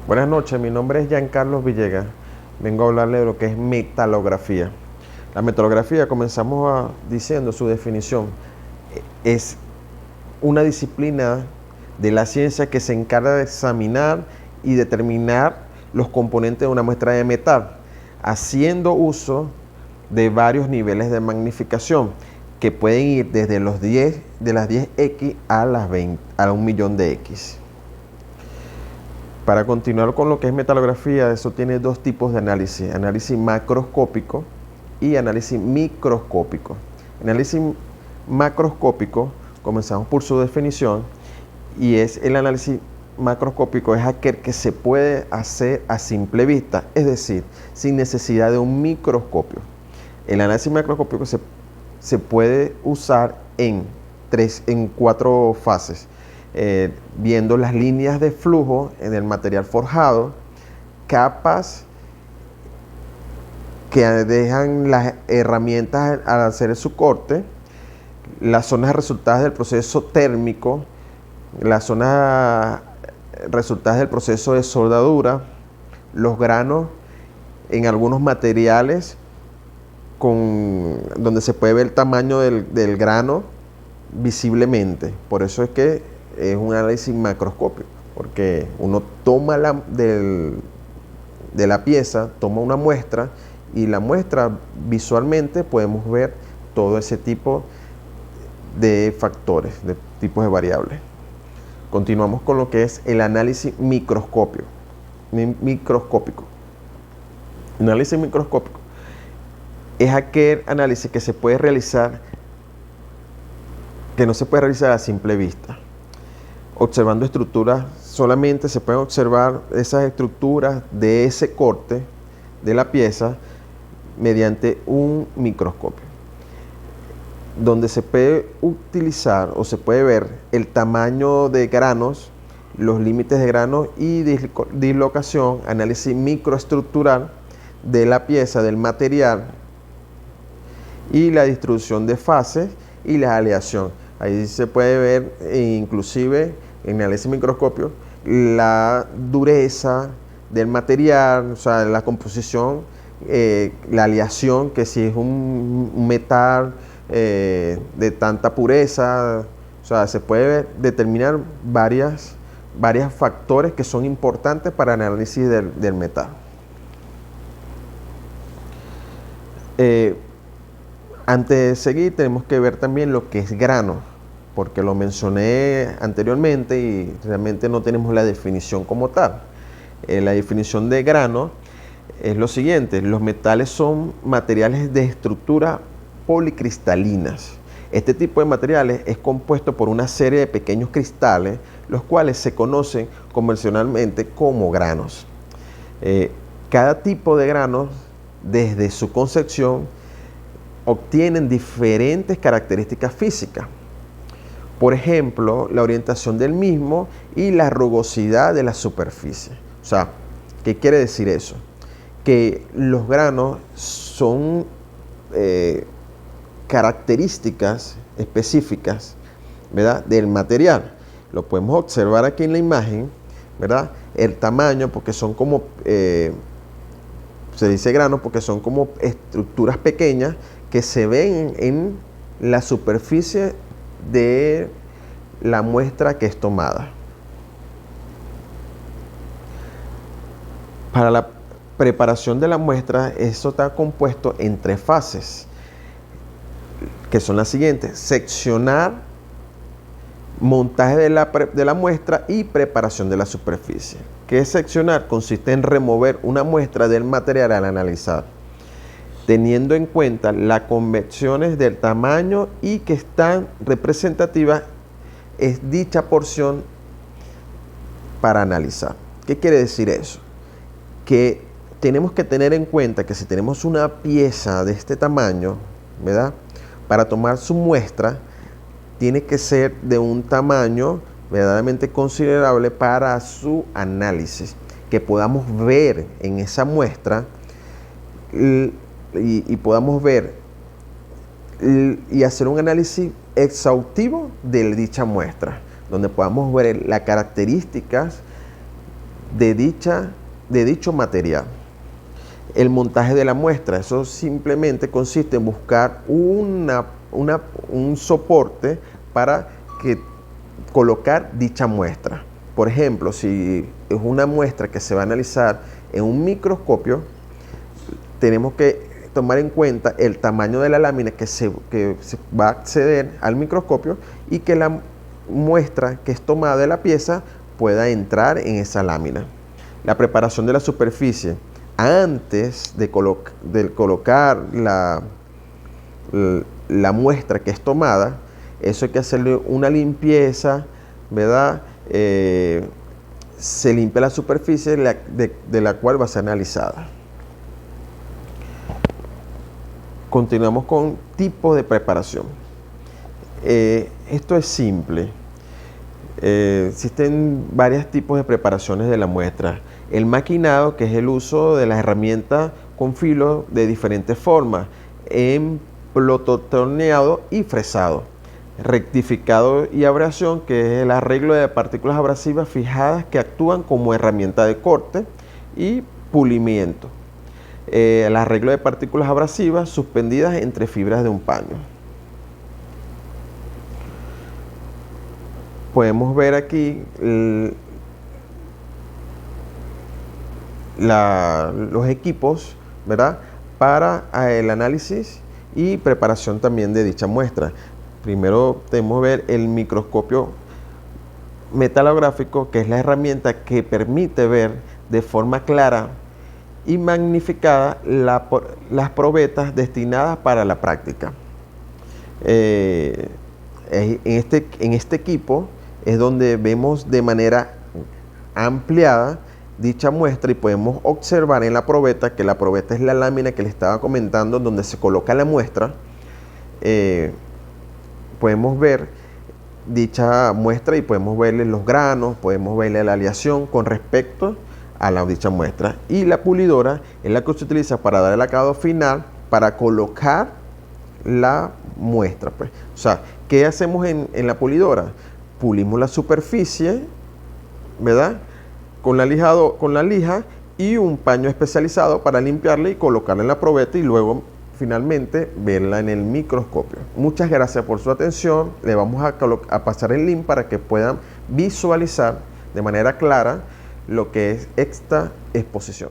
Buenas noches, mi nombre es Giancarlos Villegas. Vengo a hablarle de lo que es metalografía. La metalografía, diciendo su definición, es una disciplina de la ciencia que se encarga de examinar y determinar los componentes de una muestra de metal, haciendo uso de varios niveles de magnificación que pueden ir desde las 10x a las 20, a 1.000.000 de x. Para continuar con lo que es metalografía, eso tiene dos tipos de análisis: análisis macroscópico y análisis microscópico. Análisis macroscópico, comenzamos por su definición, y es el análisis macroscópico, es aquel que se puede hacer a simple vista, es decir, sin necesidad de un microscopio. El análisis macroscópico se puede usar en 4 fases. Viendo las líneas de flujo en el material forjado, capas que dejan las herramientas al hacer su corte, las zonas resultadas del proceso térmico, las zonas resultadas del proceso de soldadura, los granos en algunos materiales donde se puede ver el tamaño del grano visiblemente. Por eso es que es un análisis macroscópico, porque uno toma de la pieza, toma una muestra, y la muestra visualmente podemos ver todo ese tipo de factores, de tipos de variables. Continuamos con lo que es el análisis microscópico. Análisis microscópico es aquel análisis que se puede realizar, que no se puede realizar a simple vista. Observando estructuras, solamente se pueden observar esas estructuras de ese corte de la pieza mediante un microscopio, donde se puede utilizar o se puede ver el tamaño de granos, los límites de granos y dislocación, análisis microestructural de la pieza, del material, y la distribución de fases y la aleación. Ahí se puede ver inclusive en análisis microscopio la dureza del material, o sea, la composición, la aleación, que si es un metal de tanta pureza, o sea, se puede determinar varios factores que son importantes para el análisis del metal. Antes de seguir, tenemos que ver también lo que es grano, porque lo mencioné anteriormente y realmente no tenemos la definición como tal. La definición de grano es lo siguiente: los metales son materiales de estructura policristalinas. Este tipo de materiales es compuesto por una serie de pequeños cristales, los cuales se conocen convencionalmente como granos. Cada tipo de grano, desde su concepción, obtienen diferentes características físicas. Por ejemplo, la orientación del mismo y la rugosidad de la superficie. O sea, ¿qué quiere decir eso? Que los granos son características específicas, ¿verdad?, del material. Lo podemos observar aquí en la imagen, ¿verdad? El tamaño, porque son como, se dice granos porque son como estructuras pequeñas que se ven en la superficie de la muestra que es tomada. Para la preparación de la muestra, eso está compuesto en 3 fases, que son las siguientes: seccionar, montaje de la muestra y preparación de la superficie. ¿Qué es seccionar? Consiste en remover una muestra del material al analizar, teniendo en cuenta las convenciones del tamaño y que están representativas es dicha porción para analizar. ¿Qué quiere decir eso? Que tenemos que tener en cuenta que si tenemos una pieza de este tamaño, ¿verdad?, para tomar su muestra, tiene que ser de un tamaño verdaderamente considerable para su análisis, que podamos ver en esa muestra y podamos ver y hacer un análisis exhaustivo de dicha muestra, donde podamos ver las características de dicho material. El montaje de la muestra, eso simplemente consiste en buscar un soporte para colocar dicha muestra. Por ejemplo, si es una muestra que se va a analizar en un microscopio, tenemos que tomar en cuenta el tamaño de la lámina que se va a acceder al microscopio y que la muestra que es tomada de la pieza pueda entrar en esa lámina. La preparación de la superficie antes de colocar la muestra que es tomada, eso hay que hacerle una limpieza, ¿verdad? Se limpia la superficie de la cual va a ser analizada. Continuamos con tipos de preparación. Esto es simple. Existen varios tipos de preparaciones de la muestra. El maquinado, que es el uso de las herramientas con filo de diferentes formas, emplotoneado y fresado. Rectificado y abrasión, que es el arreglo de partículas abrasivas fijadas que actúan como herramienta de corte, y pulimiento. El arreglo de partículas abrasivas suspendidas entre fibras de un paño. Podemos ver aquí los equipos, ¿verdad?, para el análisis y preparación también de dicha muestra. Primero tenemos que ver el microscopio metalográfico, que es la herramienta que permite ver de forma clara y magnificada las probetas destinadas para la práctica. En este equipo es donde vemos de manera ampliada dicha muestra y podemos observar en la probeta, que la probeta es la lámina que les estaba comentando donde se coloca la muestra. Podemos ver dicha muestra y podemos verle los granos, podemos verle la aleación con respecto a dicha muestra. Y la pulidora es la que se utiliza para dar el acabado final, para colocar la muestra, pues. O sea, ¿qué hacemos en la pulidora? Pulimos la superficie, ¿verdad?, con la lija y un paño especializado para limpiarla y colocarla en la probeta y luego finalmente verla en el microscopio. Muchas gracias por su atención. Le vamos a pasar el link para que puedan visualizar de manera clara lo que es esta exposición.